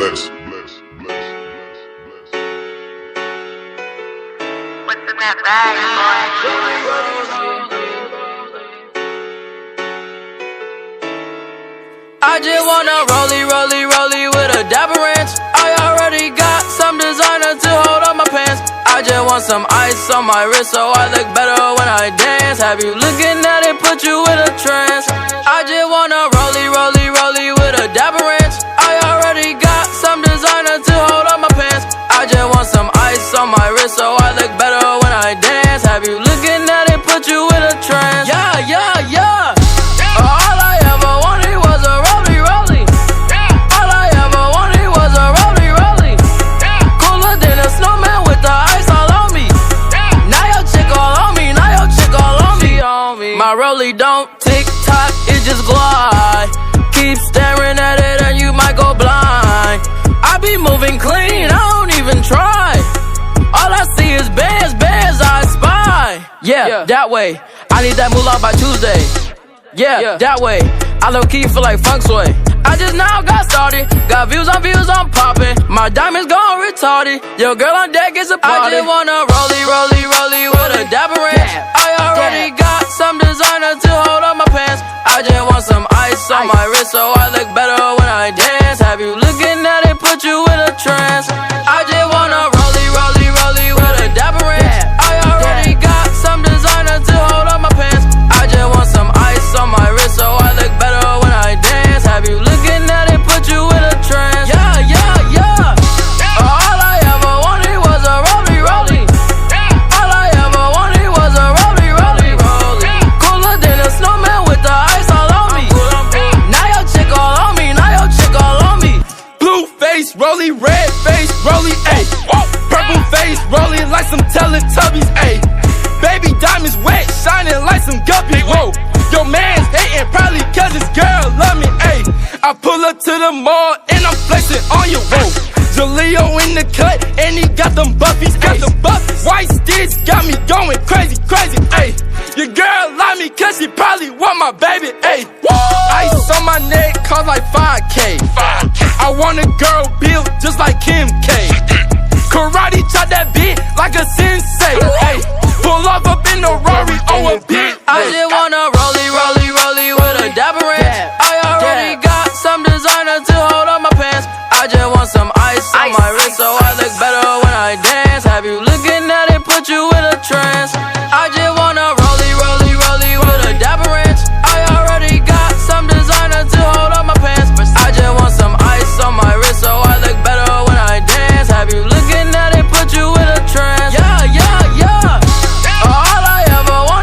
bless. What's in that bag, boy? I just wanna rollie with a dapper ranch. I already got some designer to hold up my pants. I just want some ice on my wrist so I look better when I dance. Have you looking at it, put you in a trance. I just wanna rollie with a dapper ranch. I already got some designer to hold up my pants. I just want some ice on my wrist so I look better when I dance. Have you looking at it, put you in a trance. Yeah. All I ever wanted was a rollie. All I ever wanted was a rollie. Cooler than a snowman with the ice all on me. Now your chick all on me, She on me. My rollie don't tick tock, it just glide. Keep staring at it and you might go blind. I be moving clean, I don't even try. All I see is bands, I spy. Yeah, that way. I need that moolah by Tuesday. Yeah, that way. I low-key feel like funk sway. I just now got started. Got views, I'm popping. My diamonds gone retarded. Your girl on deck is a party. I just wanna rollie with a dapper ranch. I already got some designer to hold up my pants. I just want some ice on my wrist so I look better when I dance. Have you looking at it, put you in a trance. I just wanna rollie with a dapper ranch. I already got some designer to hold up my pants. I just want some ice on my wrist so I look better when I dance. Have you looking at it, put you in a trance. Yeah. All I ever wanted was a rollie. All I ever wanted was a rollie. Cooler than a snowman with the ice all on me. Now your chick all on me. Blue face, rollie, red face, rollie, ayy. Purple face, rolling like some Teletubbies, ayy. Baby diamonds wet, shining like some guppies, whoa. Your man's hating probably cause his girl love me, ayy. I pull up to the mall and I'm flexing on you, whoa. Jaleo in the cut and he got them buffies, ayy. White sticks got me going crazy, ayy. Your girl love me cause she probably want my baby, ayy. Ice on my neck cost like 5K. I want a girl built just like Kim K. Karate chop that bitch like a sensei.